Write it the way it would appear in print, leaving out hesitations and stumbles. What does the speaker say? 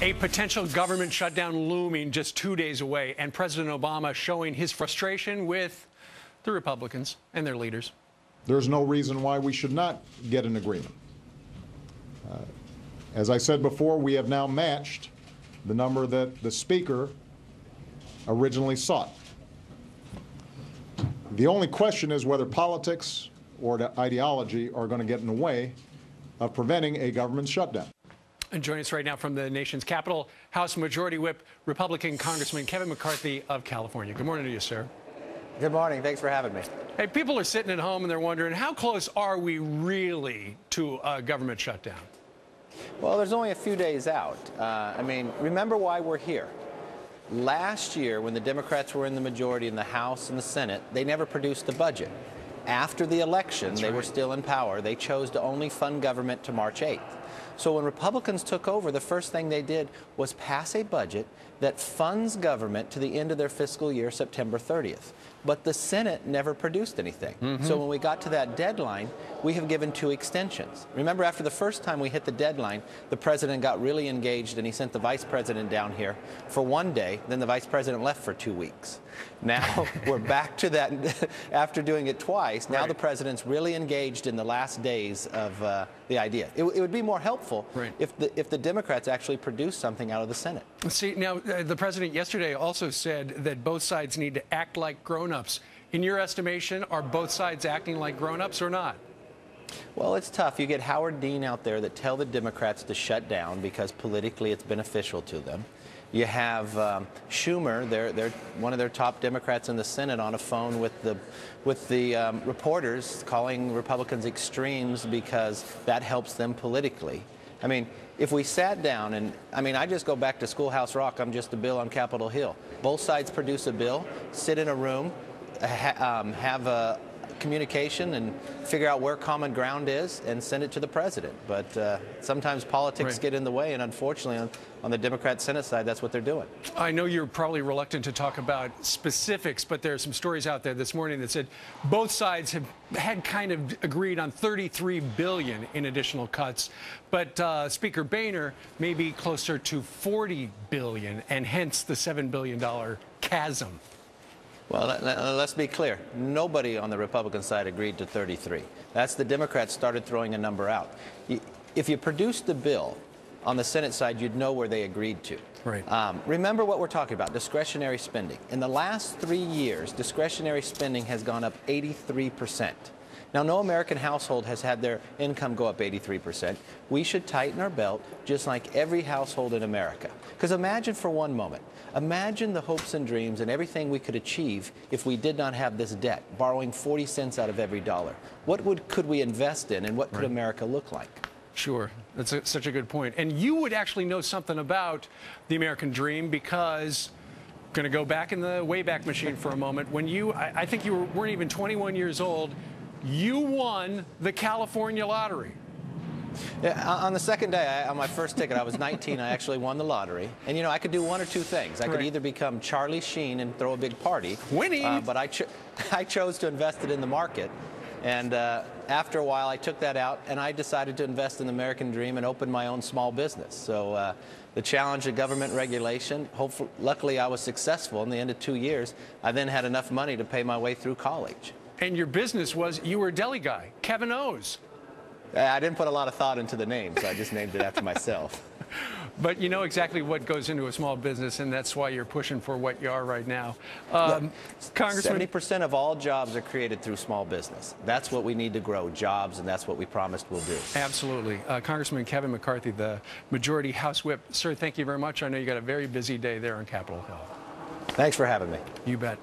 A potential government shutdown looming just 2 days away, and President Obama showing his frustration with the Republicans and their leaders. There's no reason why we should not get an agreement. As I said before, we have now matched the number that the Speaker originally sought. The only question is whether politics or ideology are going to get in the way of preventing a government shutdown. And joining us right now from the nation's capital, House Majority Whip, Republican Congressman Kevin McCarthy of California. Good morning to you, sir. Good morning. Thanks for having me. Hey, people are sitting at home and they're wondering, how close are we really to a government shutdown? Well, there's only a few days out. Remember why we're here. Last year, when the Democrats were in the majority in the House and the Senate, they never produced the budget. After the election, they were still in power. They chose to only fund government to March 8th. So when Republicans took over, the first thing they did was pass a budget that funds government to the end of their fiscal year, September 30th. But the Senate never produced anything. So when we got to that deadline, we have given 2 extensions. Remember, after the first time we hit the deadline, the president got really engaged and he sent the vice president down here for 1 day. Then the vice president left for 2 weeks. Now we're back to that after doing it twice. Now the president's really engaged in the last days of the idea. It would be more helpful if the Democrats actually produced something out of the Senate. See, now the president yesterday also said that both sides need to act like grown-ups. In your estimation, are both sides acting like grown-ups or not? Well, it's tough. You get Howard Dean out there that tell the Democrats to shut down because politically it's beneficial to them. You have Schumer, they're one of their top Democrats in the Senate, on a phone with the reporters calling Republicans extremes because that helps them politically. I mean, if we sat down and, I just go back to Schoolhouse Rock, I'm just a bill on Capitol Hill. Both sides produce a bill, sit in a room, have a communication and figure out where common ground is and send it to the president. But sometimes politics get in the way, and unfortunately on the Democrat Senate side, that's what they're doing. I know you're probably reluctant to talk about specifics, but there are some stories out there this morning that said both sides had kind of agreed on $33 billion in additional cuts, but Speaker Boehner may be closer to $40 billion, and hence the $7 billion chasm. Well, let's be clear. Nobody on the Republican side agreed to 33. That's the Democrats started throwing a number out. If you produced the bill on the Senate side, you'd know where they agreed to. Remember what we're talking about, discretionary spending. In the last 3 years, discretionary spending has gone up 83%. Now, no American household has had their income go up 83%. We should tighten our belt just like every household in America. Because imagine for one moment, imagine the hopes and dreams and everything we could achieve if we did not have this debt, borrowing 40 cents out of every dollar. What could we invest in, and what could America look like? Sure. That's such a good point. And you would actually know something about the American dream because, going to go back in the Wayback Machine for a moment, when you, I think you weren't even 21 years old, you won the California lottery. Yeah, on the second day, on my first ticket, I was 19, I actually won the lottery. And, I could do one or two things. I could either become Charlie Sheen and throw a big party. Winning! But I chose to invest it in the market. And after a while, I took that out, and I decided to invest in the American dream and open my own small business. So the challenge of government regulation, luckily I was successful. In the end of 2 years, I then had enough money to pay my way through college. And your business was, you were a deli guy, Kevin O's. I didn't put a lot of thought into the name, so I just named it after myself. But you know exactly what goes into a small business, and that's why you're pushing for what you are right now. Congressman, 70% of all jobs are created through small business. That's what we need to grow, jobs, and that's what we promised we'll do. Absolutely. Congressman Kevin McCarthy, the Majority House Whip. Sir, thank you very much. I know you got a very busy day there on Capitol Hill. Thanks for having me. You bet.